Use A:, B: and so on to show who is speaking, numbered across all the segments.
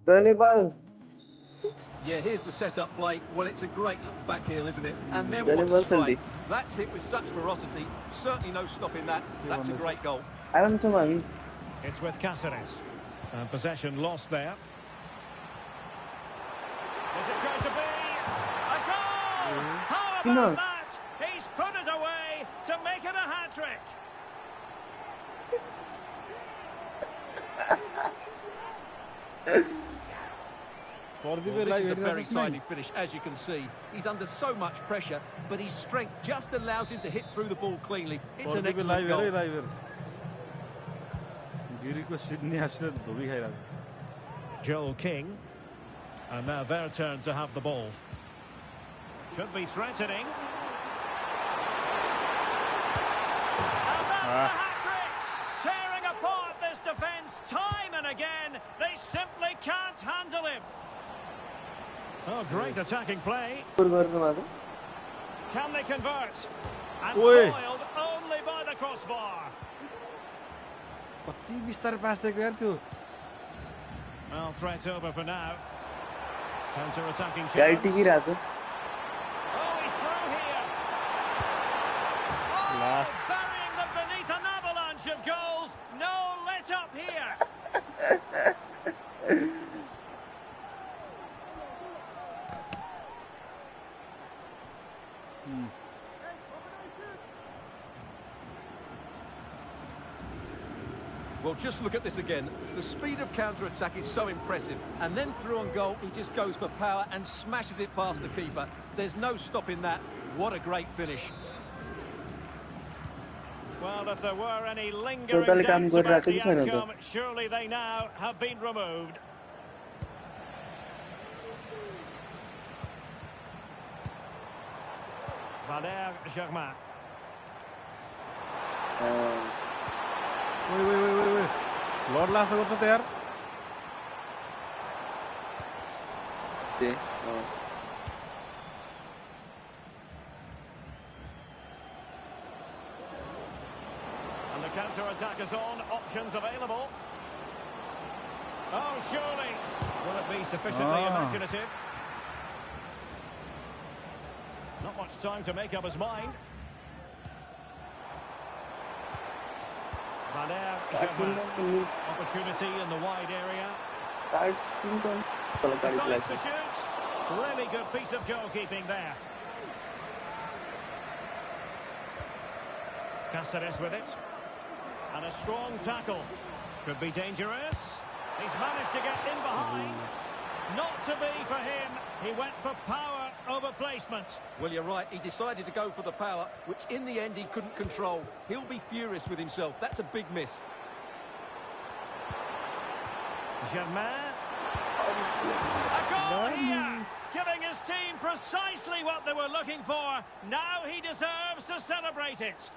A: धन्यवाद
B: Yeah, here's the setup play. Well, it's a great back heel, isn't it? And then what a
A: धन्यवाद
B: strike.
A: सल्दी
B: That's hit with such ferocity. Certainly no stopping that. That's a great goal.
A: आराम से मान
C: It's with Cáceres. And possession lost there. Is it going to be a goal? How
A: You know.
C: about that? He's put it away to make it a hat-trick.
B: Well, this is a very tidy finish, as you can see. He's under so much pressure, but his strength just allows him to hit through the ball cleanly. It's an excellent goal.
C: Joel King. And now their turn to have the ball. Could be threatening. And that's the hat-trick! Tearing apart this defence time and again. They simply can't handle him. Oh, great attacking play. Can they convert? And foiled only by the crossbar. Well, threat over for now. Counter-attacking chance. Oh, he's through here. Oh, burying them beneath an avalanche of goals. No let up here.
B: Well, just look at this again. The speed of counter-attack is so impressive. And then through on goal, he just goes for power and smashes it past the keeper. There's no stopping that. What a great finish.
C: Well, if there were any lingering doubts about the outcome, surely they now have been removed. Valère Germain.
D: Wait. Lord last got there.
C: And the counter-attack is on. Options available. Oh, surely. Will it be sufficiently imaginative? Not much time to make up his mind. Valère Germain. Opportunity in the wide area. Decides to shoot. Really good piece of goalkeeping there. Cáceres with it. And a strong tackle. Could be dangerous. He's managed to get in behind. Not to be for him. He went for power over placement.
B: Well, you're right. He decided to go for the power, which in the end he couldn't control. He'll be furious with himself. That's a big miss.
C: Germain. A goal here. Giving his team precisely what they were looking for. Now he deserves to celebrate it.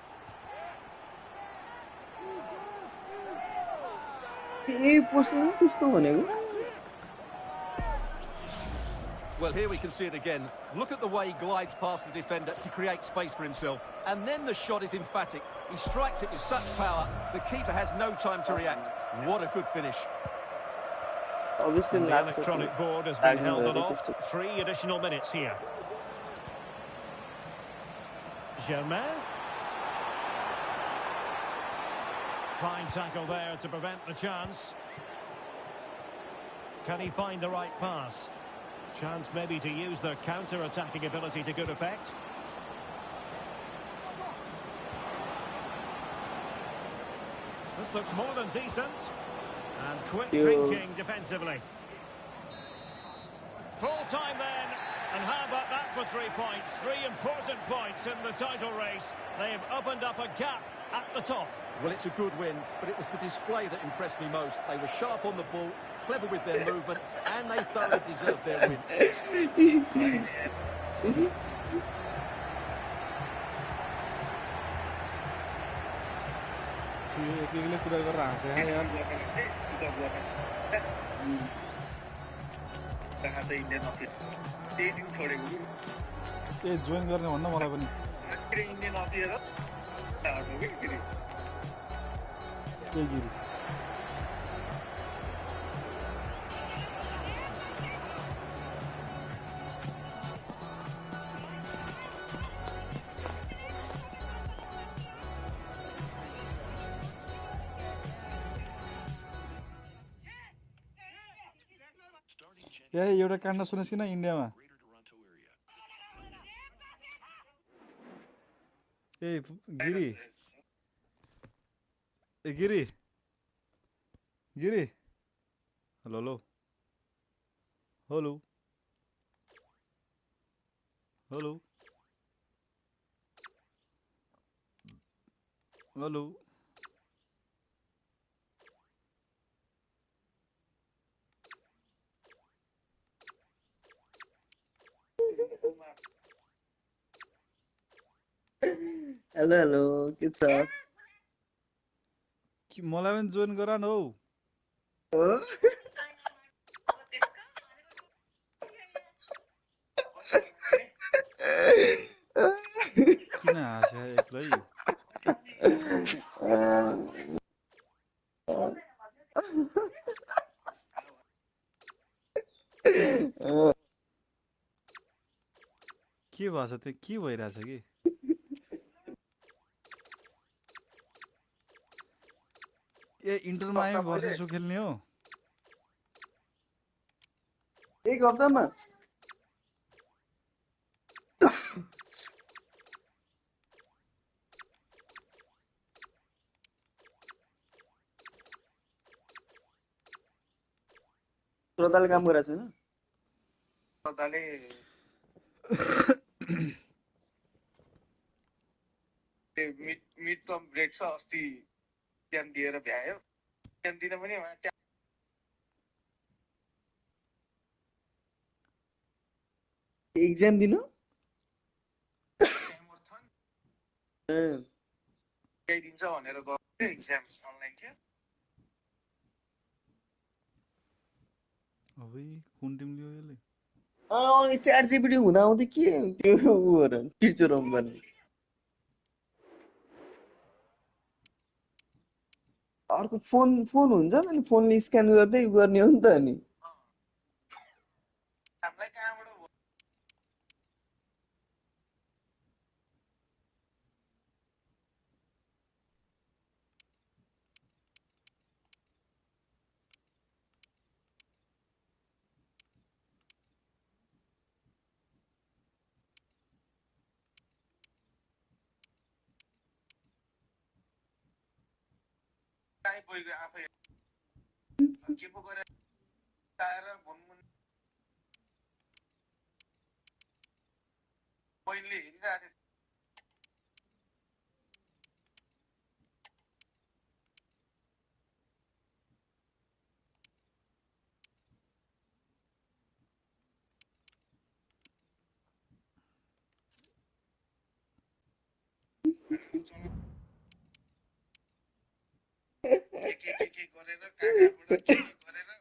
B: Well, here we can see it again. Look at the way he glides past the defender to create space for himself. And then the shot is emphatic. He strikes it with such power, the keeper has no time to react. What a good finish.
A: Obviously,
C: the electronic board has been held aloft. 3 additional minutes here. Germain. Fine tackle there to prevent the chance. Can he find the right pass? Chance maybe to use their counter-attacking ability to good effect. This looks more than decent. And quick thinking defensively. Full time then. And how about that for 3 points? 3 important points in the title race. They've opened up a gap at the top.
B: Well, it's a good win, but it was the display that impressed me most. They were sharp on the ball, clever with their movement, and they thoroughly deserved their win.
D: Join गर्ने भन्न मलाई पनि एउटा काण्ड सुनेस् किन इन्डियामा ए Giri Giri Giri hello hello hello hello hello
A: hello hello के छ
D: मलाई पनि जोइन गरा न हौ
A: हो
D: किन हाँस्या एक्लै के भएछ त्यो के भइरहेछ कि ए इन्टरमा आयो भर्सेस सो खेल्ने हो
A: एक हप्तामा श्रोताले काम गरेको छैन श्रोताले मिड टर्म ब्रेक छ अस्ति एक्जाम दिएर भ्यायो एक्जाम दिन पनि एक्जाम दिनु दिन्छ भनेर गएको एक्जाम अनलाइन थियो
D: अबे कुन टिम लियो यसले
A: अनि च्याट जिपिटी हुँदा आउँदै के त्यो उहरू टिचर होम भन्ने अर्को फोन फोन हुन्छ नि अनि फोनले स्क्यान गर्दै गर्ने हो नि त अनि हामीलाई कहाँबाट काहीँ गएको आफै के पो गरे आएर भनौँ मैले हेरिरहेको थिएँ के गरेर कहाँबाट के गरेर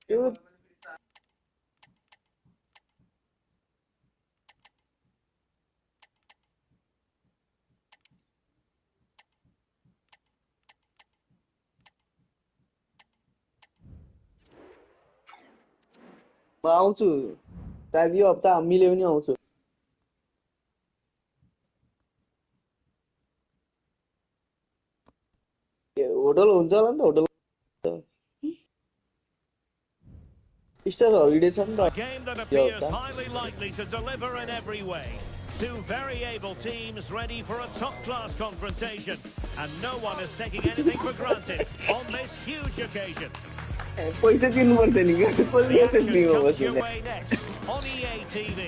A: त्यो म आउँछु सायद यो हप्ता मिल्यो भने आउँछु होटल हुन्छ होला नि त होटल इस्टर हलिडे छ नि
C: A
A: त
C: game that
A: यो
C: appears
A: हप्ता
C: highly likely to deliver in every way. Two very able teams ready for a top-class confrontation. And no one is taking anything for granted on this huge occasion.
A: पैसा तिर्नुपर्छ नि
C: The
A: कसले
C: action
A: टिममा
C: comes
A: बस्नु
C: your way next on EA TV.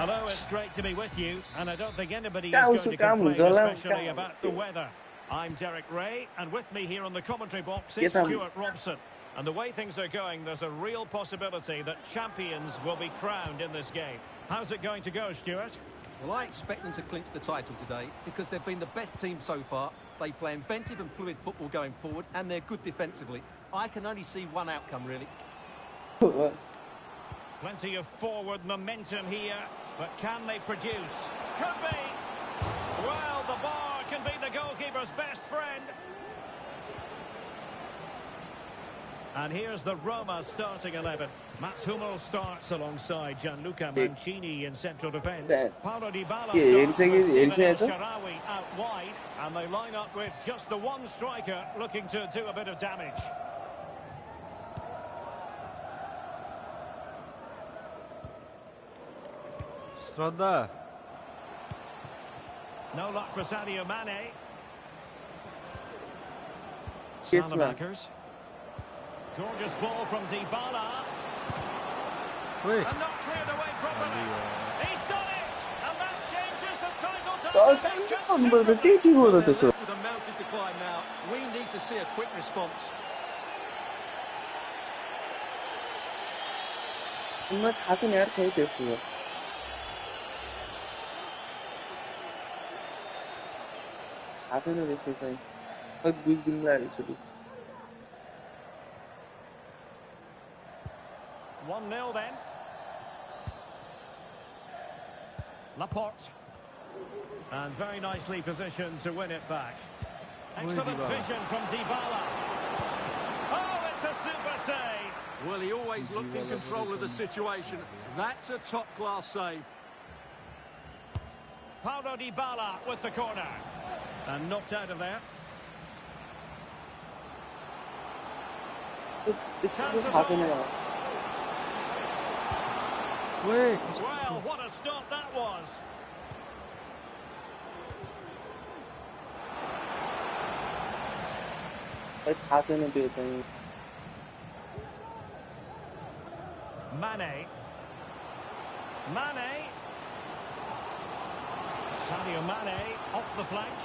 C: Hello, it's great to be with you, and I don't think anybody is going to complain, especially about the weather. I'm Derek Ray, and with me here on the commentary box is Stuart Robson. And the way things are going, there's a real possibility that champions will be crowned in this game. How's it going to go, Stuart?
B: Well, I expect them to clinch the title today because they've been the best team so far. They play inventive and fluid football going forward, and they're good defensively. I can only see one outcome, really.
C: Plenty of forward momentum here, but can they produce? Could be! Well, the bar can be the goalkeeper's best friend. And here's the Roma starting 11. Mats Hummels starts alongside Gianluca Mancini in central defence. Paulo Dybala starts with Steven El Shaarawy out wide. And they line up with just the one striker looking to do a bit of damage.
D: Shraddha.
C: No luck for Sadio Mane.
E: Yes, man.
C: Salamakers. Gorgeous ball from Dybala.
D: Wait.
C: And not cleared away properly. He's done it! And that changes the title
E: All time के number तो तेजी हो रहा था sir.
B: With a mountain to climb now, we need to see a quick response.
E: मैं खासा नहीं यार कोई देखूँगा. खासा नहीं देखूँ सही. कोई बुझ दिन में आए शुरू.
C: 1-0 then. Laporte. And very nicely positioned to win it back. Excellent vision from Dybala. Oh, it's a super save.
B: Well, he always looked in control of the situation. That's a top-class save.
C: Paulo Dybala with the corner. And knocked out of there.
E: इसको खासा नहीं लगा.
D: Wait.
C: Well, what a stop that was.
E: कोई खासा नहीं दिया चाहिए.
C: Mane. Sadio Mane off the flank.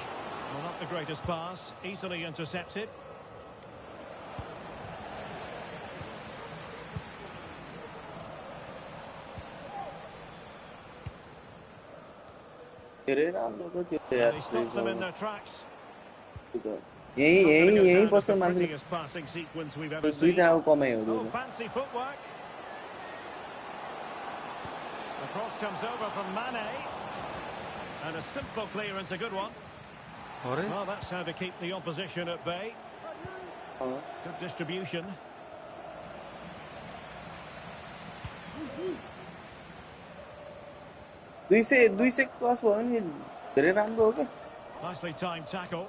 C: Well, not the greatest pass. Easily intercepted.
E: यार
C: He stops them in their tracks.
E: यही बस्तर मान्छे
C: Prettiest passing sequence we've ever
E: दुई
C: seen.
E: जनाको कमाइ हो
C: Oh, fancy footwork. The cross comes over from Mane. And a simple clearance, a good one.
D: अरे
C: Well, that's how to keep the opposition at bay. Good distribution.
E: दुई से cross भयो नि धेरै राम्रो हो के.
C: Nicely timed tackle.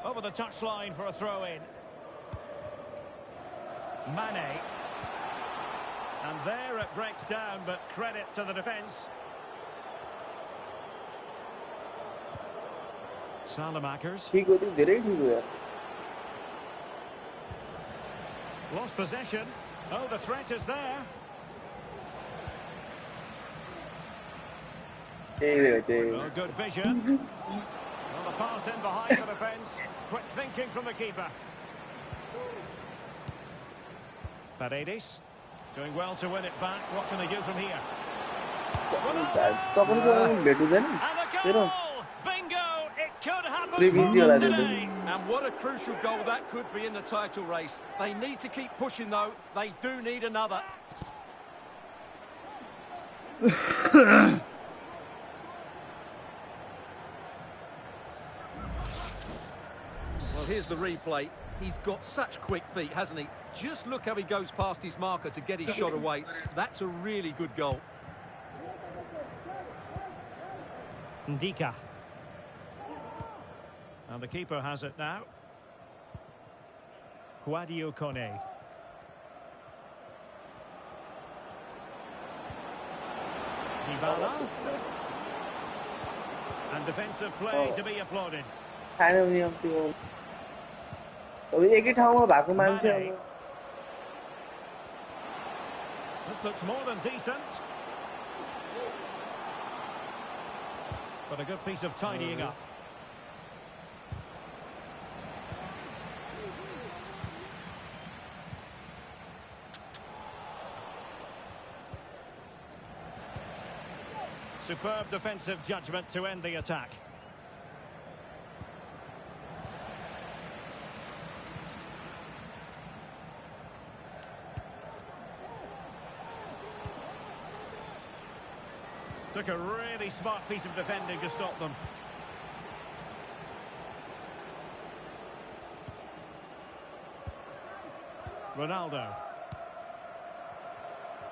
C: Over the touchline for a throw-in. Mane. And there it breaks down, but credit to the defence. Salamakers.
E: ठीक हो त्यो धेरै ठीक हो यार.
C: Lost possession. Oh, the threat is there. Oh, good vision. Well, the pass in behind the defence. Quick thinking from the keeper. Paredes. Doing well to win it back. What can they do from here?
E: सबैको भेट हुँदैन.
C: And a goal! Bingo! It could happen
E: Pretty
C: for
E: easy
C: them
E: होला त्यो त.
C: today.
B: And what a crucial goal that could be in the title race. They need to keep pushing, though. They do need another. Well, here's the replay. He's got such quick feet, hasn't he? Just look how he goes past his marker to get his shot away. That's a really good goal.
C: Ndika. And the keeper has it now. Guadio Kone. Dybala. And defensive play to be applauded.
E: खाने पनि अब त्यो अब एकै ठाउँमा भएको मान्छे अब
C: This looks more than decent. But a good piece of tidying up. Superb defensive judgment to end the attack. Took a really smart piece of defending to stop them. Ronaldo.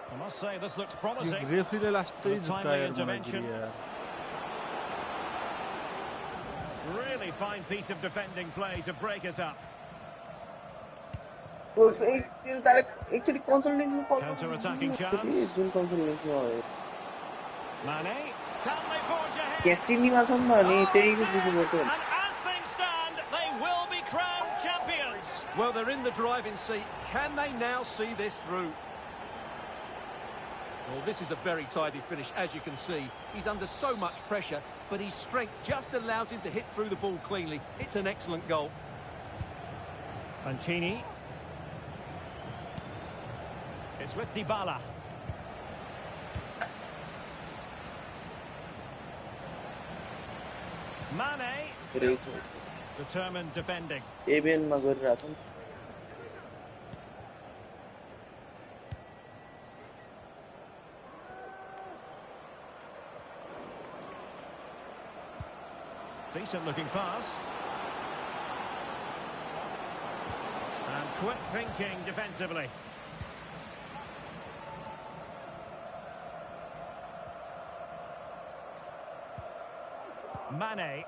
C: I must say this looks promising.
D: रेफरीले लास्टै झुकायो
C: intervention.
D: यार.
C: Really fine piece of defending play to break us up.
E: Actually, consolidation call.
C: Counter-attacking chance.
E: Jun consolidation हो.
C: Mane, can they forge ahead?
E: Yes, Sydney मा छ नि त अनि त्यही को बुझ्नु पर्छ.
C: And as things stand, they will be crowned champions.
B: Well, they're in the driving seat. Can they now see this through? Well, this is a very tidy finish, as you can see. He's under so much pressure, but his strength just allows him to hit through the ball cleanly. It's an excellent goal.
C: Mancini. It's with Dybala. Mane.
E: Race.
C: Determined defending.
E: ABN मा गरिरहेछ नि.
C: Decent looking pass. And quick thinking defensively. Mane.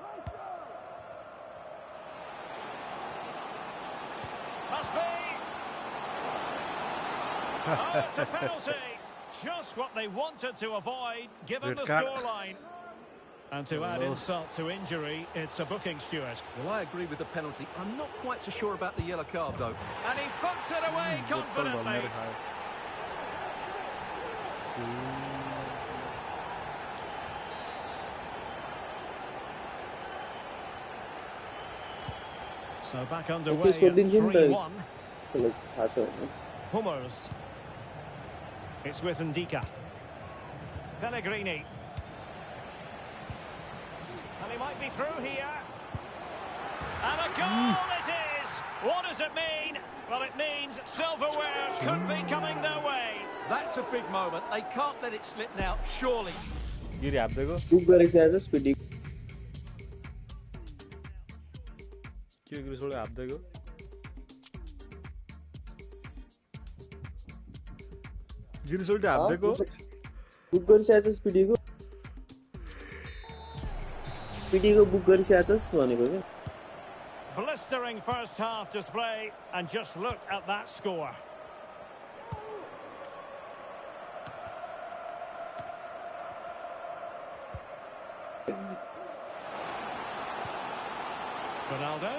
C: Must be. Oh, it's a penalty. Just what they wanted to avoid, given the scoreline. And to add insult to injury, it's a booking, Stuart.
B: Well, I agree with the penalty. I'm not quite so sure about the yellow card, though.
C: And he puts it away confidently. So back underway at 3-1. Hummers. It's with Ndika. Pellegrini. And he might be through here. And a goal it is! What does it mean? Well, it means silverware could be coming their way.
B: That's a big moment. They can't let it slip now, surely.
D: गिरी हाप्दैको
E: book गरिसकेको छ speedy.
D: के ग्रिसोले हाप्दैको गिरिसोले हाप्दैको
E: book गरिसकेको छ स्पिडीको. स्पिडीको book गरिसकेको छ भनेको के.
C: Blistering first half display, and just look at that score. Ronaldo.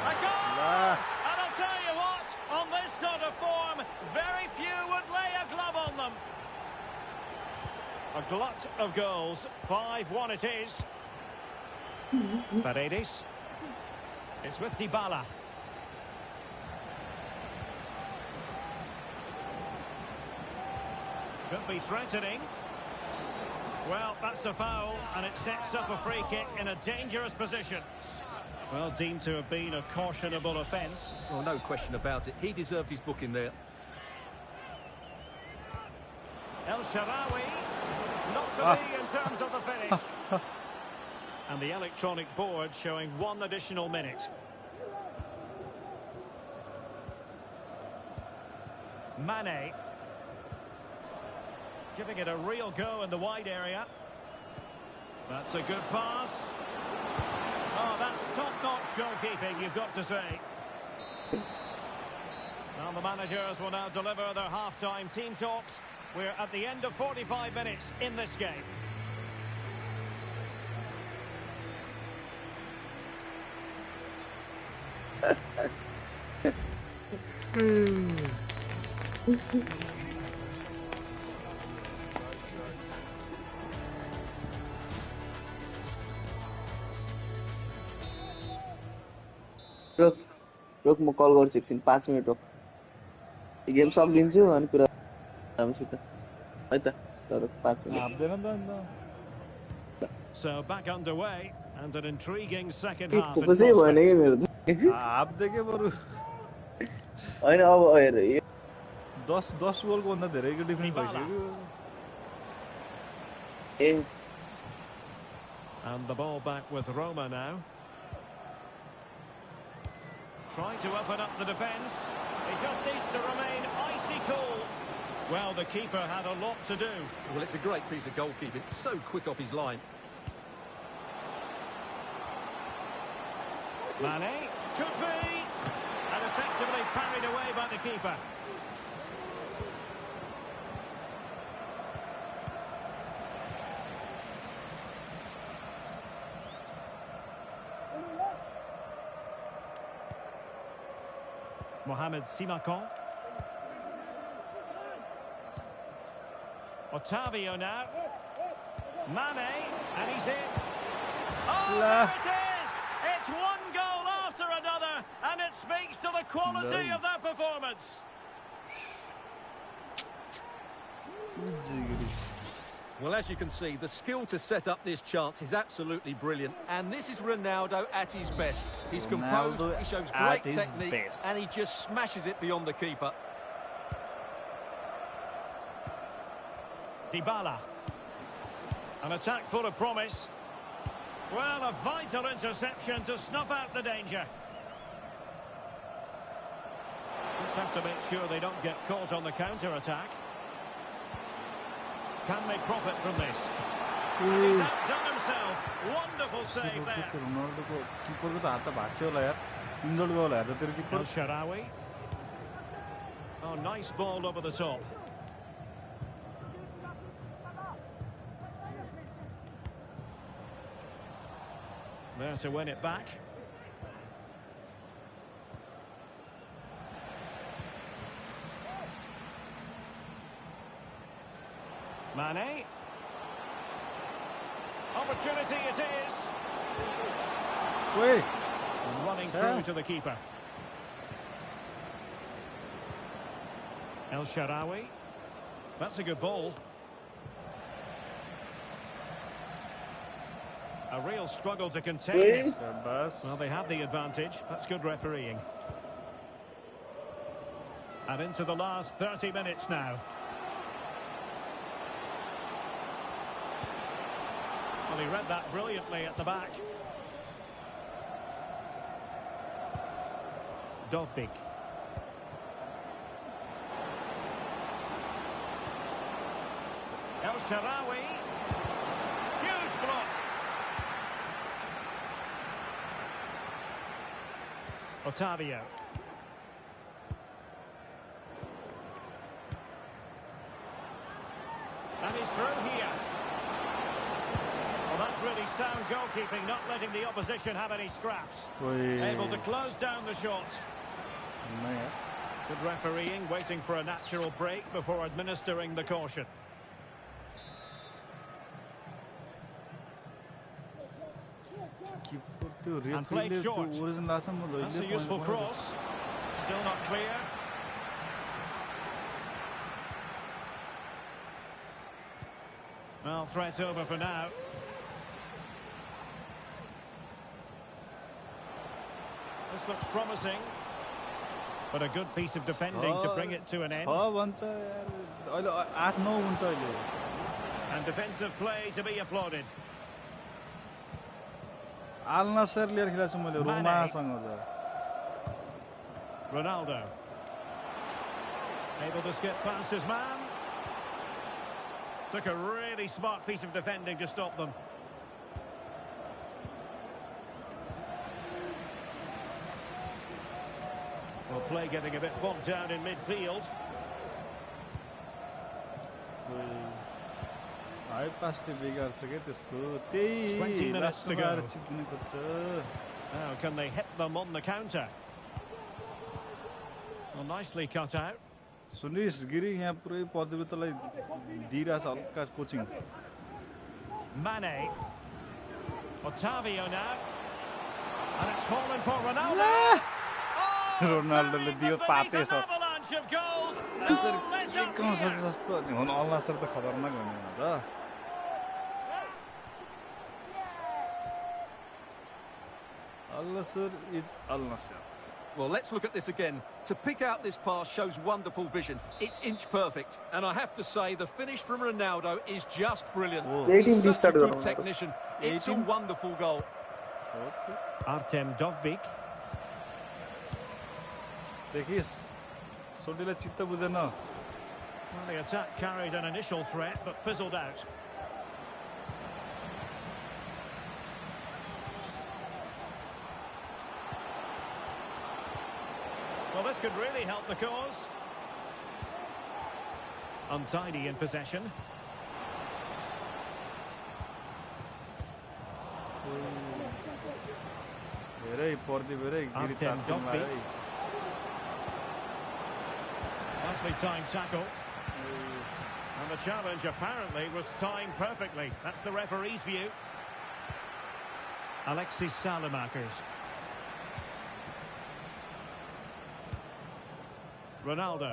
C: A goal! And I'll tell you what, on this sort of form, very few would lay a glove on them. A glut of goals, 5-1 it is. Paredes. It's with Dybala. Could be threatening. Well, that's a foul, and it sets up a free kick in a dangerous position. Well, deemed to have been a cautionable offence.
B: Well, no question about it. He deserved his booking there.
C: El Shaarawy, not to be in terms of the finish. And the electronic board showing 1 additional minute. Mane. Giving it a real go in the wide area. That's a good pass. Oh, that's top-notch goalkeeping, you've got to say. Now the managers will now deliver their half-time team talks. We're at the end of 45 minutes in this game.
E: रोक म कल गर्छु एकछिन 5 minute रोक. यो game सकिदिन्छु अनि कुरा राम्रोसित है त. तर 5 मिनेट
D: हाप्दैन नि त अन्त
C: So back underway and an intriguing second
E: के
C: half in
E: फोकसै भएन
C: prospect.
E: कि मेरो त
D: हाप्दै के बरु
E: होइन अब हेर
D: 10 गोलको भन्दा धेरैको डिफेन्स
C: Dybala.
D: भइसक्यो
E: ए
C: And the ball back with Roma now. Trying to open up the defence. He just needs to remain icy cool. Well, the keeper had a lot to do.
B: Well, it's a great piece of goalkeeping. So quick off his line.
C: Mane, could be. And effectively parried away by the keeper. Mohamed Simakon. Otavio now. Mane, and he's in. Oh, there it is! It's one goal after another, and it speaks to the quality of that performance.
B: Well, as you can see, the skill to set up this chance is absolutely brilliant. And this is Ronaldo at his best. He's composed, he shows great technique, and he just smashes it beyond the keeper.
C: Dybala. An attack full of promise. Well, a vital interception to snuff out the danger. Just have to make sure they don't get caught on the counter-attack. Can they profit from this? He's outdone himself. Wonderful save there.
D: रोनाल्डोको किपरको त हात त भाग्छ होला यार injured भयो होला हेर्दा तेरो किपर
C: El Shaarawy. Oh, nice ball over the top. There to win it back. Mane. Opportunity it is.
D: Wait.
C: Running through to the keeper. El Shaarawy. That's a good ball. A real struggle to contain him. Well, they have the advantage. That's good refereeing. And into the last 30 minutes now. Well, he read that brilliantly at the back. Dovbik. El Shaarawy. Huge block. Otavio. And he's through here. Well, that's really sound goalkeeping, not letting the opposition have any scraps. Able to close down the shot. Good refereeing, waiting for a natural break before administering the caution. And played short. That's a useful cross. Still not clear. Well, threat over for now. This looks promising. But a good piece of defending to bring it to an end. And defensive play to be applauded. Ronaldo. Able to skip past his man. Took a really smart piece of defending to stop them. Well, play getting a bit bogged down in midfield. 20 minutes to go. Now, can they hit them on the counter? Well, nicely cut out.
D: सुनिस गिरी यहाँ पुरै प्रतियोगितालाई दिइराछ हल्का coaching
C: Mane. Otavio now. And it's fallen for Ronaldo.
D: रोनाल्डोले दियो पाते सब
C: bunch of goals. No
D: sir
C: let
D: के
C: up
D: कहाँ छ
C: here.
D: जस्तो नि हुन अल्लाह सर त खतरनाक हुने हो त Allah sir is Allah sir.
B: Well, let's look at this again. To pick out this pass shows wonderful vision. It's inch perfect. And I have to say, the finish from Ronaldo is just brilliant.
D: Whoa.
B: He's such a good technician. It's a
D: 18?
B: wonderful goal.
D: Okay.
C: Artem Dovbyk.
D: देखिस सोडीलाई चित्त बुझेन
C: Well, the attack carried an initial threat, but fizzled out. Well, this could really help the cause. Untidy in possession.
D: धेरै पर्दी धेरै गिरी
C: Artem
D: तात्तिङ
C: Dovbyk.
D: लायो
C: Nicely timed tackle. And the challenge apparently was timed perfectly. That's the referee's view. Alexis Salamakers. Ronaldo.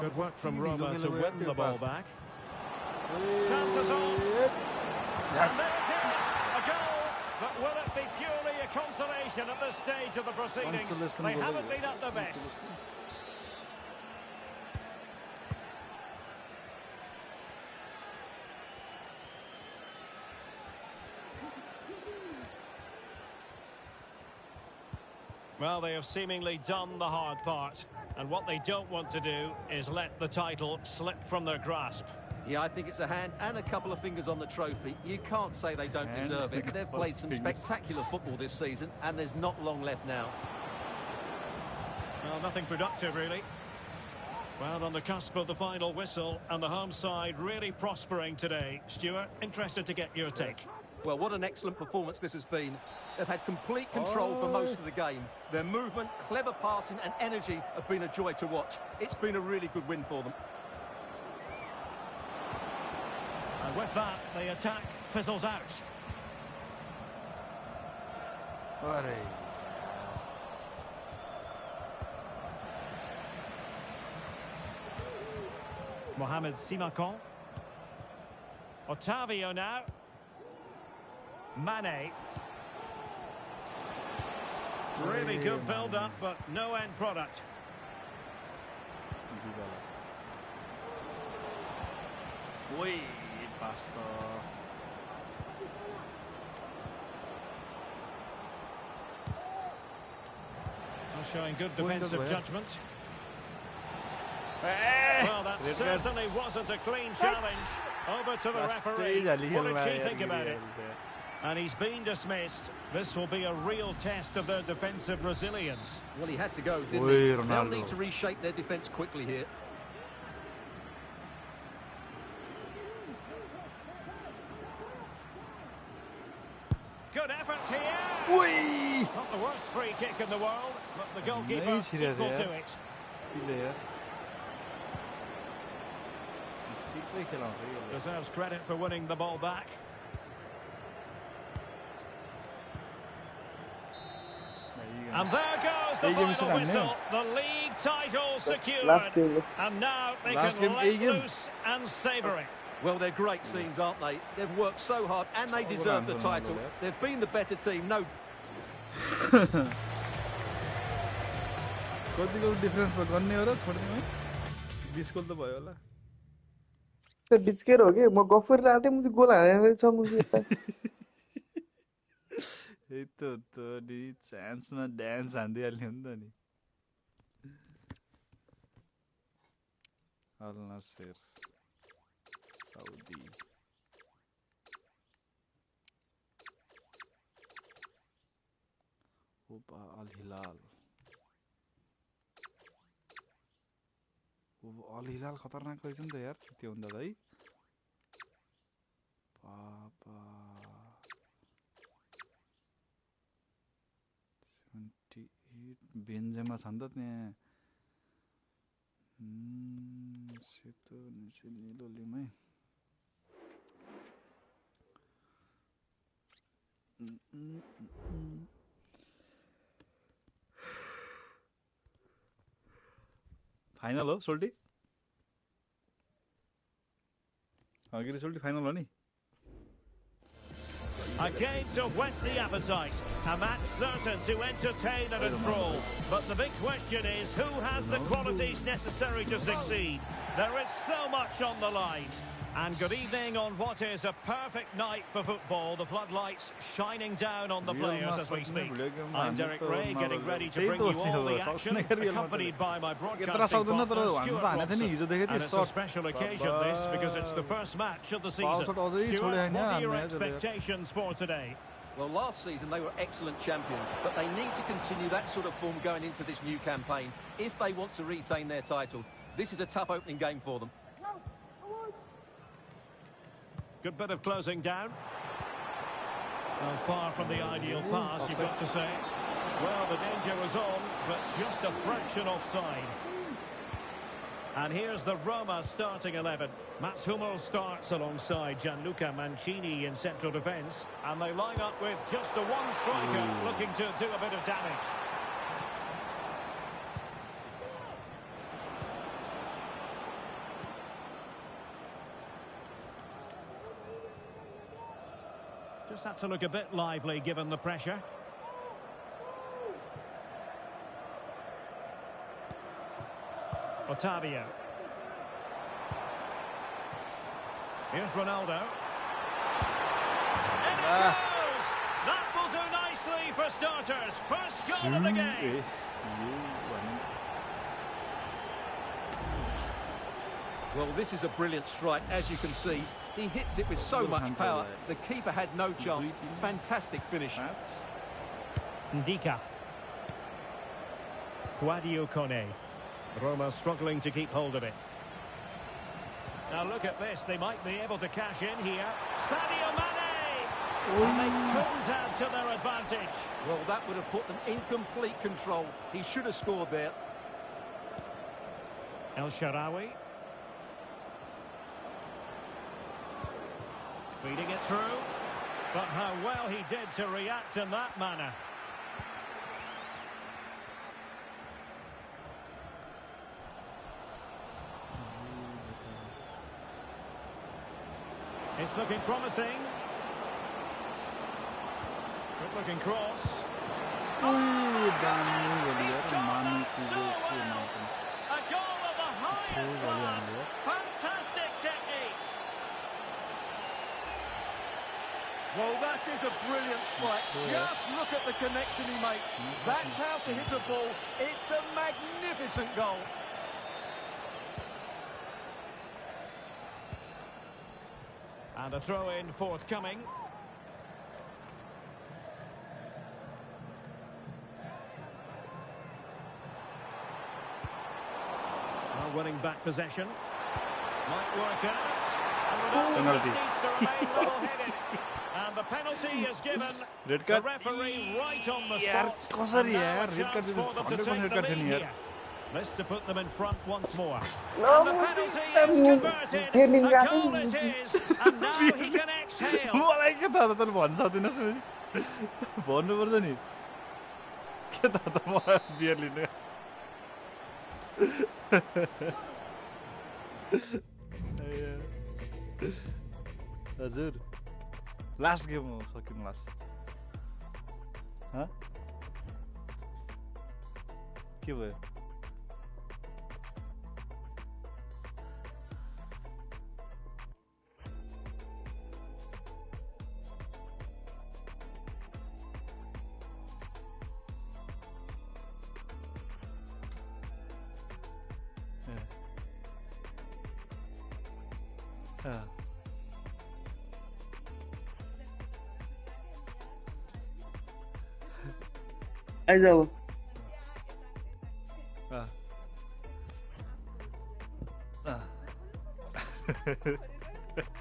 C: Good work from Roma to win the ball back. Chances on. And there it is, a goal. But will it be purely a consolation at this stage of the proceedings? They haven't been at their best. Well, they have seemingly done the hard part. And what they don't want to do is let the title slip from their grasp.
B: Yeah, I think it's a hand and a couple of fingers on the trophy. You can't say they don't deserve it. They've played some spectacular football this season, and there's not long left now.
C: Well, nothing productive, really. Well, on the cusp of the final whistle, and the home side really prospering today. Stuart, interested to get your take.
B: Well, what an excellent performance this has been. They've had complete control for most of the game. Their movement, clever passing and energy have been a joy to watch. It's been a really good win for them.
C: And with that, the attack fizzles out.
D: अरे
C: Mohamed Simakon. Otavio now. Mane. Really good build-up, but no end product.
D: ओइ पास त
C: Showing good defensive judgment.
D: A
C: Well, that certainly wasn't a clean challenge. Over to the referee. What did she think about it? And he's been dismissed. This will be a real test of their defensive resilience.
B: Well, he had to go, didn't
D: Oi,
B: he? They'll
D: Ronaldo.
B: need to reshape their defence quickly here.
C: Good effort here.
D: ओइ
C: Not the worst free kick in the world, but the goalkeeper
D: नहीं छिरे
C: equal
D: थे
C: to
D: यार
C: it.
D: किले यार ठिकै खेलाउँछ यो
C: Deserves credit for winning the ball back. And there goes the
D: Hey, give me
C: final
D: some
C: whistle.
D: now.
C: The league title secured.
E: Last game.
C: And now they
D: Last
C: can
D: game,
C: let
D: hey, game.
C: loose and savour it.
B: Well, they're great scenes, aren't they? They've worked so hard and they deserve the title. They've been the better team, no.
D: कति गोल डिफरेन्समा गर्ने हो र छोड्दिमै 20 गोल त भयो होला
E: तो biscuit हो गए मैं गफर रहा थे मुझे गोल आने वाले था मुझे
D: यही त नि चान्समा ड्यान्स हान्दिहाल्ने हो नि त नि अल नासेर साउदी ओपा अल हिलाल अल हिलाल खतरनाक रहेछ नि त यार त्यो भन्दा त है पापा 78 बेन्जेमा छ नि त त्यहाँ सेतो निचे निलो लिमै फाइनल हो सोल्टी गिरी सोल्टी फाइनल हो नि
C: A game to whet the appetite, a match certain to entertain and enthrall. But the big question is, who has the qualities necessary to succeed? There is so much on the line. And good evening on what is a perfect night for football. The floodlights shining down on the players as we speak. I'm Derek Ray, getting ready to bring you all the action, accompanied by my broadcasting partner, Stuart Robson. And it's a special occasion, this, because it's the first match of the season. Stuart, what are your expectations for today?
B: Well, last season they were excellent champions, but they need to continue that sort of form going into this new campaign if they want to retain their title. This is a tough opening game for them.
C: Good bit of closing down. Well, far from the ideal pass, you've got to say. Well, the danger was on, but just a fraction offside. And here's the Roma starting 11. Mats Hummels starts alongside Gianluca Mancini in central defence. And they line up with just the one striker looking to do a bit of damage. Just had to look a bit lively given the pressure. Otavio. Here's Ronaldo. And it goes! That will do nicely for starters. First goal of the game.
B: Well, this is a brilliant strike, as you can see. He hits it with so much power. The keeper had no chance. Fantastic finish.
C: Ndika. Guadio Kone. Roma struggling to keep hold of it. Now look at this. They might be able to cash in here. Sadio Mane! And they couldn't add to their advantage.
B: Well, that would have put them in complete control. He should have scored there.
C: El Shaarawy. Feeding it through. But how well he did to react in that manner. It's looking promising. Good looking cross. A goal of the highest class. Fantastic technique.
B: Well, that is a brilliant strike. Just look at the connection he makes. That's how to hit a ball. It's a magnificent goal.
C: And a throw-in forthcoming. Well, winning back possession. Might work out. And
D: penalty.
C: needs to remain level-headed. And the penalty is given.
D: Red
C: The
D: card.
C: referee right on the
D: यार
C: spot.
D: कसरी
C: And now
D: यार
C: a
D: red
C: chance
D: card
C: for them to
D: 100%
C: take
D: red
C: the
D: card
C: lead
D: थियो नि यार
C: here. This to put them in front once more.
E: No,
C: And the
E: it's
C: penalty is
E: the-
C: converted.
E: Feeling
C: A
E: that
C: goal it
E: is-
C: is. And now he can exhale.
D: मलाई के थाहा त भन्न सक्दिनस् पछि भन्नुपर्छ नि के थाहा त मलाई बियर लिने हजुर लास्ट गेम हो सकिनु लास्ट के भयो
E: आइज अब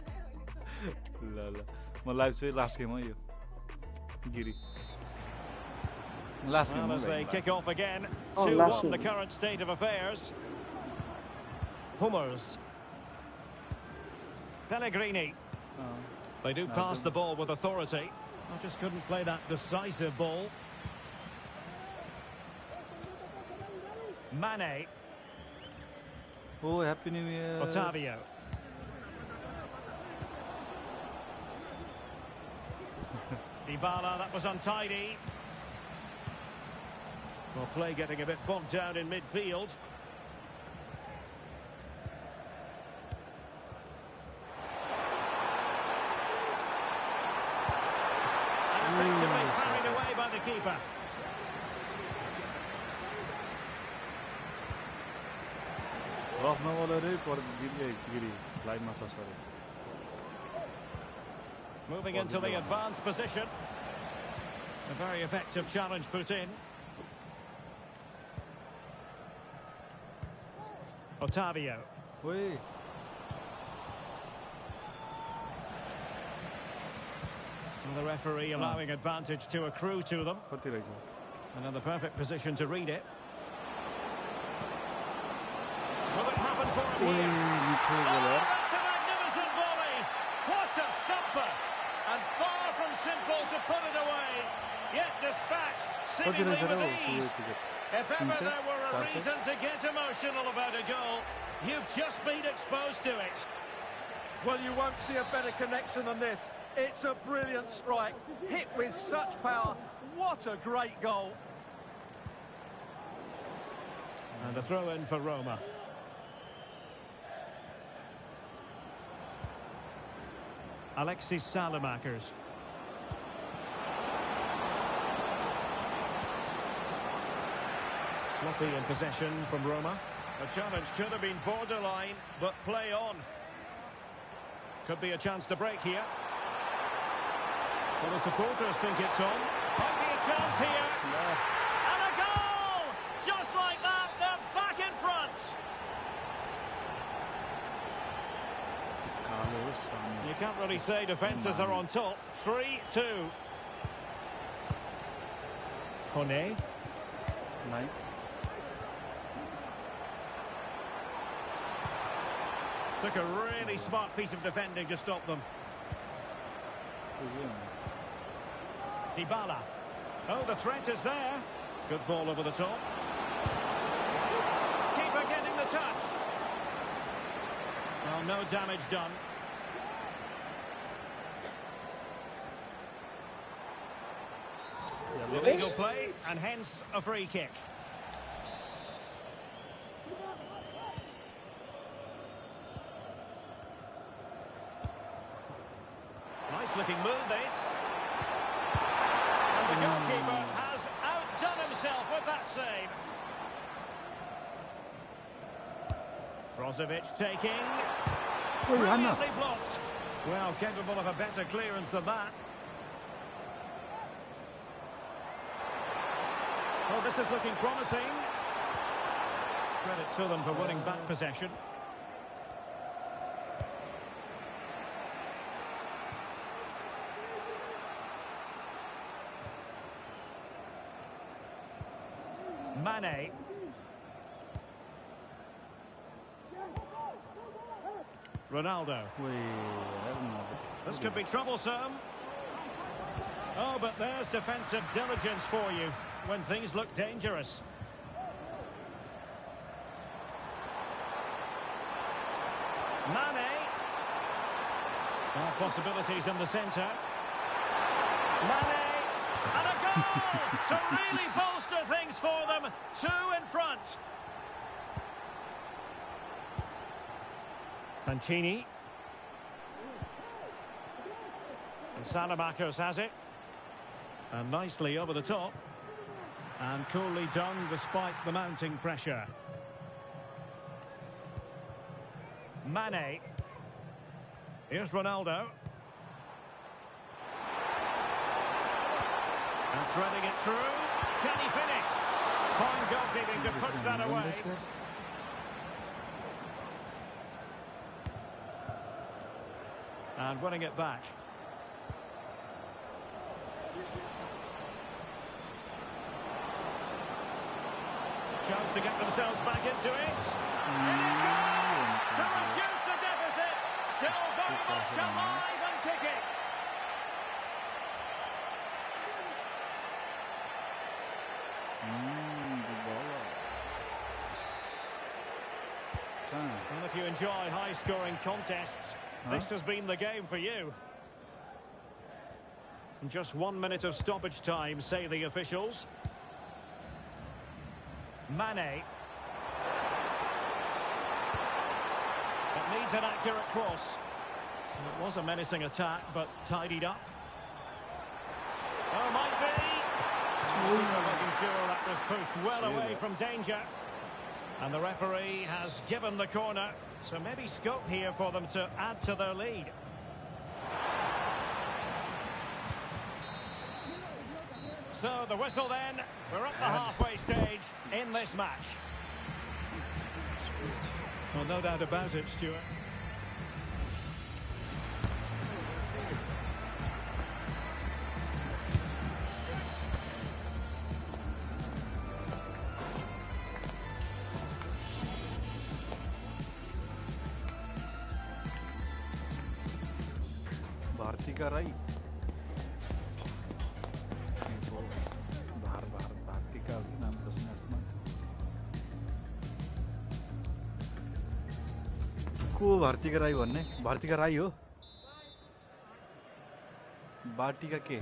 D: ल ल म लाइभ चाहिँ लास्ट गेम हो यो Giri last game
C: Well, as they kick off again,
E: Oh,
C: 2-1
E: last
C: the
E: one.
C: current state of affairs. Hummels. Pellegrini. They do pass the ball with authority. I just couldn't play that decisive ball. Mane.
D: Oh, Happy New Year.
C: Otavio. Dybala, that was untidy. Well, play getting a bit bogged down in midfield. And effectively carried away by the keeper.
D: Rough na bola re, पर गिरी line मा छ sorry.
C: Moving into the advanced position. A very effective challenge put in. Otavio.
D: Oi.
C: And the referee allowing advantage to accrue to them.
D: कति रहेछ?
C: And in the perfect position to read it. Will it happen for him here?
D: मिठो
C: Oh,
D: goal.
C: that's a magnificent volley! What a thumper! And far from simple to put it away. Yet dispatched
D: कति
C: seemingly
D: रहेछ र
C: with
D: हो
C: ease.
D: ticket?
C: If ever
D: 300,
C: there were a
D: 400.
C: reason to get emotional about a goal, you've just been exposed to it.
B: Well, you won't see a better connection than this. It's a brilliant strike, hit with such power. What a great goal.
C: And a throw in for Roma. Alexis Salamakers. Sloppy in possession from Roma. A challenge could have been borderline, but play on. Could be a chance to break here. Well, the supporters think it's on. Might be a chance here. And a goal! Just like that, they're back in front. You can't really say defences are on top. 3-2. Kone.
D: Nine.
C: Took a really smart piece of defending to stop them. Dybala. Oh, the threat is there. Good ball over the top. Keeper getting the touch. Well, no damage done. Illegal play, and hence a free kick. Nice looking move, this. And the goalkeeper has outdone himself with that save. Brozovic taking. Brilliantly blocked. Well, capable of a better clearance than that. Well, this is looking promising. Credit to them for winning back possession. Mane. Ronaldo. This could be troublesome. Oh, but there's defensive diligence for you when things look dangerous. Mane. Well, possibilities in the centre. Mane. And a goal to really bolster things for them. 2 in front. Mancini. And Salamakers has it. And nicely over the top. And coolly done despite the mounting pressure. Mane. Here's Ronaldo. And threading it through. Can he finish? Fine goalkeeping to push that away. And winning it back. Chance to get themselves back into it. And it goes to reduce the deficit. Still very much alive and kicking. And if you enjoy high-scoring contests, this has been the game for you. And just 1 minute of stoppage time, say the officials. Mane. It needs an accurate cross. It was a menacing attack, but tidied up. Oh, might be. Making sure that was pushed well away from danger. And the referee has given the corner, so maybe scope here for them to add to their lead. So the whistle then, we're up the halfway stage in this match. Well, no doubt about it, Stuart.
D: Bharti राई भारती का नाम तो सुना को भारती राई भन्ने भारती राई हो बाटिका के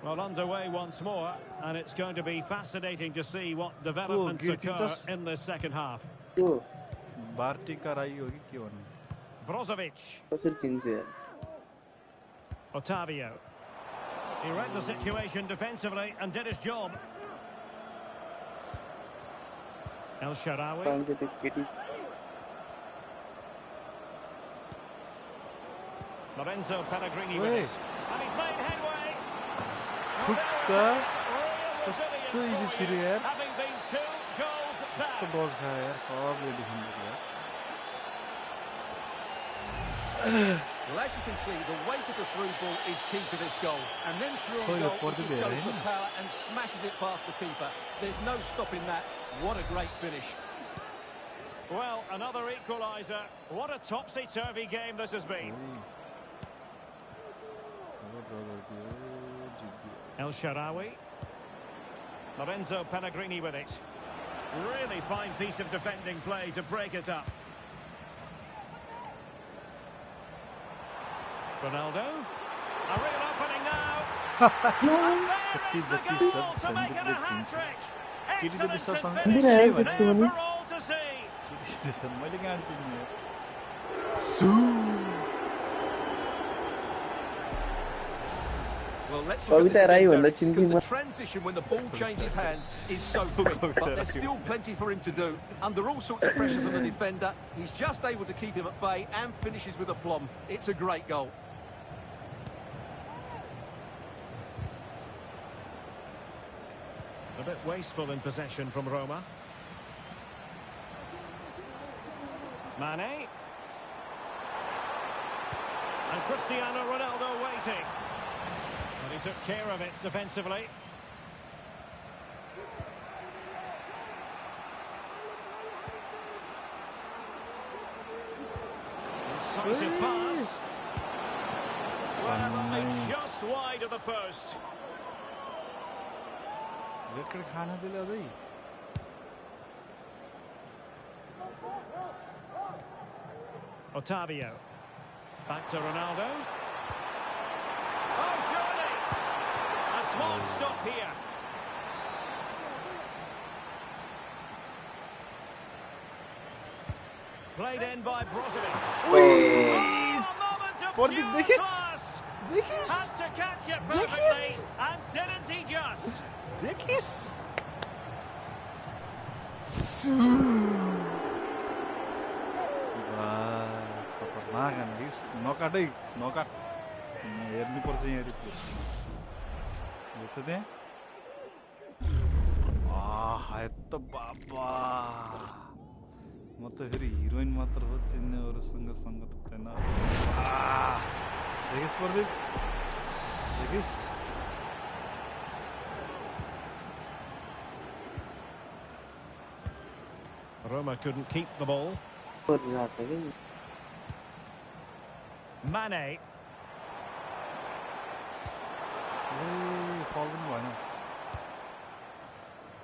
C: Well, underway once more, and it's going to be fascinating to see what developments occur in the second half.
D: बाटिका राई होगी के भन्ने
C: Brozovic.
E: कसरी चिन्छ यार
C: Otavio. He read the situation defensively and did his job. El Shaarawy.
E: पाउँछ त्यो केटी
C: Lorenzo Pellegrini with it. And he's made headway.
D: ठुक्का कस्तो easy छिरे यार
C: Having been 2 goals
D: कस्तो
C: down.
D: डज खायो यार सबले डिफेन्ड गर्यो
B: Well, as you can see, the weight of the through ball is key to this goal. And then through on goal, he just goes for power and smashes it past the keeper. There's no stopping that. What a great finish.
C: Well, another equaliser. What a topsy-turvy game this has been. El Shaarawy. Lorenzo Pellegrini with it. Really fine piece of defending play to break it up. Ronaldo. A real opening now. And there is the goal to make it a hat-trick. Excellent finish there for all to see.
D: मैले गाडी चिन्ने
B: Well, let's look at
E: कविता राई
B: this
E: भन्दा
B: because
E: चिन्थिन
B: the transition when the ball changes hands is so quick, but there's still plenty for him to do. Under all sorts of pressure from the defender, he's just able to keep him at bay and finishes with aplomb. It's a great goal.
C: A bit wasteful in possession from Roma. Mane. And Cristiano Ronaldo waiting. And he took care of it defensively. Decisive pass. Well, only just wide of the post.
D: Red card खाना दिले अझै
C: Otavio. Back to Ronaldo. Oh, surely! A small stop here. Played in by Brozovic. Oh, moment of pure class. Had to catch it perfectly, and didn't he just?
D: देखिस खतरनाक एनालिस नकाटै नकाट हेर्नुपर्छ यहाँ replay यो त त्यहाँ त बाबा म त फेरि हिरोइन मात्र हो चिन्ने अरूसँग सङ्गत हुँदैन देखिस प्रदीप देखिस
C: Roma couldn't keep the ball. Mane.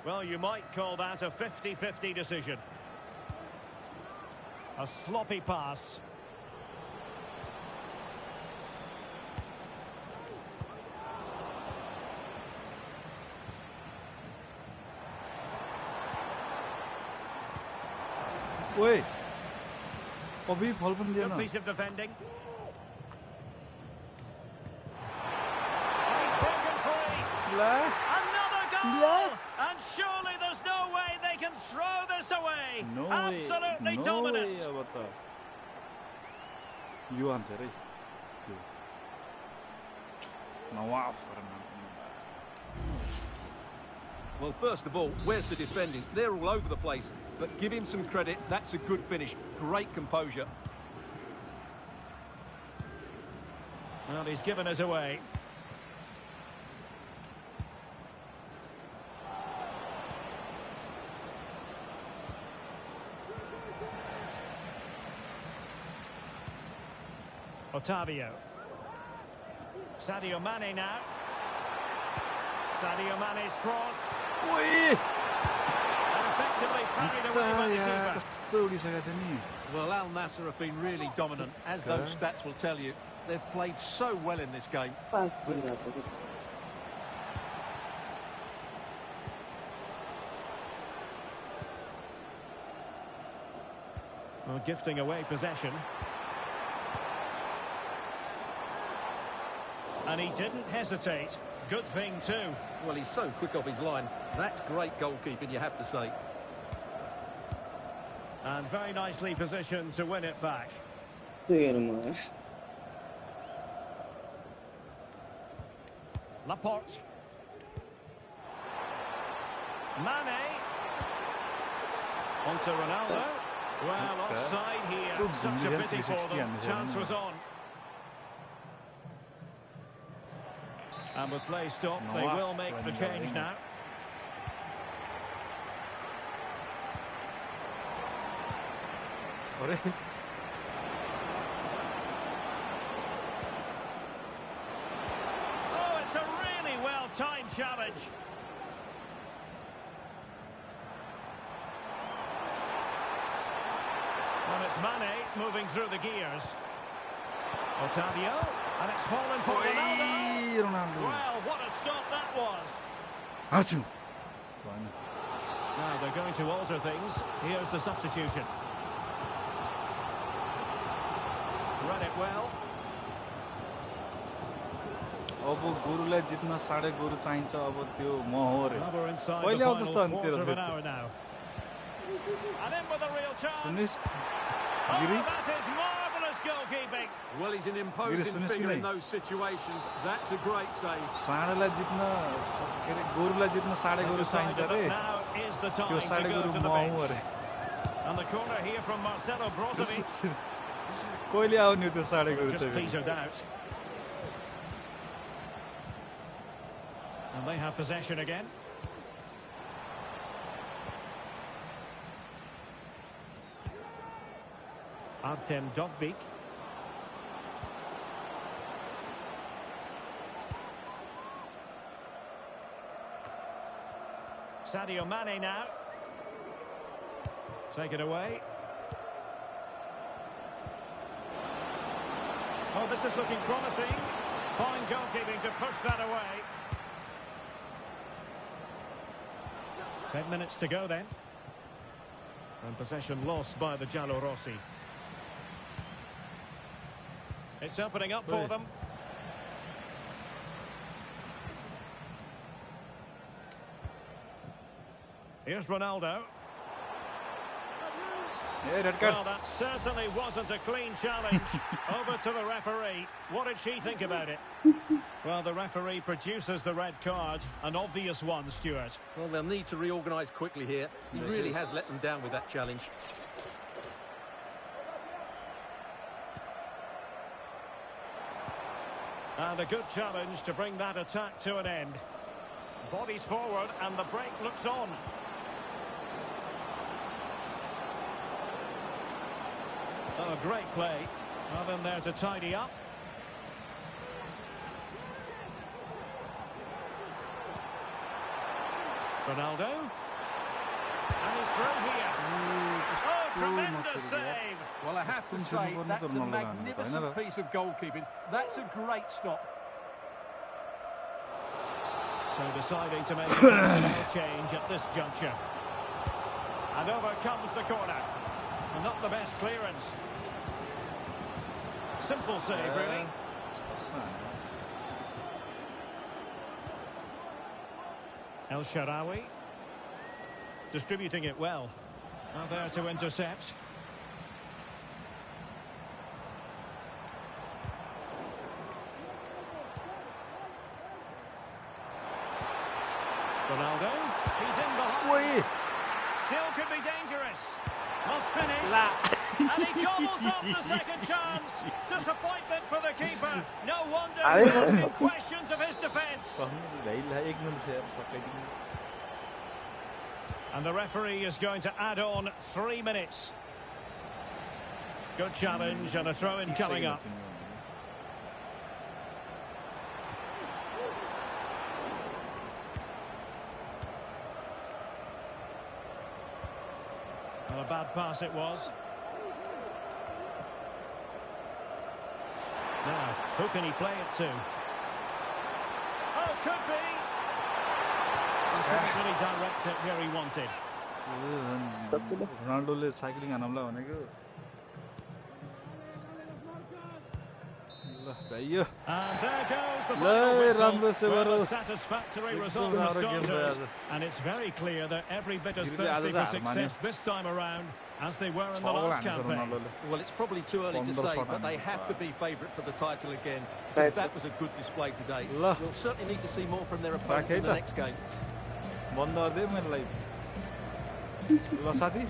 C: Well, you might call that a 50-50 decision. A sloppy pass.
D: ओए अभी फल पनि दिएन
C: Good piece of defending. He's broken free.
D: ला
C: Another goal!
D: Yeah.
C: And surely there's no way they can throw this away.
D: No
C: Absolutely
D: way
C: dominant.
D: अब त यो answer है यो Nawaf
B: Well, first of all, where's the defending? They're all over the place. But give him some credit. That's a good finish. Great composure.
C: Well, he's given us away. Otavio. Sadio Mane now. Sadio Mane's cross.
D: ओए
C: And effectively parried away by the
D: यार
C: keeper.
D: कस्तो उडिसकेको थियो नि
B: Well, Al Nassr have been really dominant, as those stats will tell you. They've played so well in this game.
E: 5-3 भएको छ कि
C: Well, gifting away possession. And he didn't hesitate. Good thing too.
B: Well, he's so quick off his line. That's great goalkeeping, you have to say.
C: And very nicely positioned to win it back.
E: त्यो हेरौँ मलाई
C: Laporte. Mane. On to Ronaldo. Well, offside here.
D: Still
C: Such a pity for
D: 360
C: them.
D: on the
C: Chance
D: seven.
C: was on. And with play stopped, they
D: Noah
C: will make the
D: running
C: change
D: away.
C: now.
D: अरे
C: Oh, it's a really well-timed challenge. And it's Mane moving through the gears. Otavio, and it's fallen for Ronaldo.
D: ओए Ronaldo
C: Well, what a stop that was.
D: आछु
C: Now they're going to alter things. Here's the substitution. Read it well.
D: अब गोरुलाई जित्न साढे गोरु चाहिन्छ अब त्यो म हो रे
C: Well, we're inside
D: पहिले
C: the
D: आउ
C: final
D: जस्तो अन्तिर
C: quarter of an
D: थियो
C: hour now. And in with a real chance.
D: सुनिस
C: Oh,
D: Giri
C: that is marvellous goalkeeping.
B: Well, he's an imposing
D: Sunis
B: figure in
D: Kinai.
B: those situations. That's a great save.
D: साढेलाई जित्न के अरे गोरुलाई जित्न साढे गोरु चाहिन्छ
C: Decided
D: रे
C: that now is the
D: त्यो
C: time to
D: साढे
C: go
D: गोरु
C: to
D: म
C: the
D: हुँ
C: bench.
D: अरे
C: And the corner here from Marcelo Brozovic.
D: कहिले आउने त्यो साढे गोरु
C: Just
D: चाहिँ
C: petered out. And they have possession again. Artem Dovbyk. Sadio Mane now. Take it away. Oh, this is looking promising. Fine goalkeeping to push that away. 10 minutes to go then. And possession lost by the Giallorossi. It's opening up for
D: Hey.
C: them. Here's Ronaldo.
D: A red card
C: Well, that certainly wasn't a clean challenge. Over to the referee. What did she think about it? Well, the referee produces the red card. An obvious one, Stuart.
B: Well, they'll need to reorganise quickly here. He really has let them down with that challenge.
C: And a good challenge to bring that attack to an end. Bodies forward and the break looks on. Oh, great play. Nothing there to tidy up. Ronaldo. And he's through here. Oh, tremendous save.
B: I have to say, that's a magnificent piece of goalkeeping. That's a great stop.
C: So deciding to make a personnel change at this juncture. And over comes the corner. And not the best clearance. Simple save, really. El Shaarawy. Distributing it well. Now there to intercept. Ronaldo. He's in behind. Still could be dangerous. Must finish. And he gobbles up the second chance. Disappointment for the keeper. No wonder he's asking questions of his defence. And the referee is going to add on 3 minutes. Good challenge and a throw-in coming up. Well, a bad pass it was. Now, who can he play it to? Oh, could be. He couldn't really direct it where he wanted.
D: रोनाल्डोले cycling हानौला भनेको ल भाइयो
C: And there goes the
D: ल
C: final
D: राम्रो
C: whistle.
D: सेवा
C: Well, a satisfactory result for starters. And it's very clear that every bit as thirsty for success this time around as they were in the last campaign.
B: Well, it's probably too early to say, but they have to be favourite for the title again. Because that was a good display today. We'll certainly need to see more from their opponents in the next game.
D: बन्द गरिदिएँ मैले ल साथी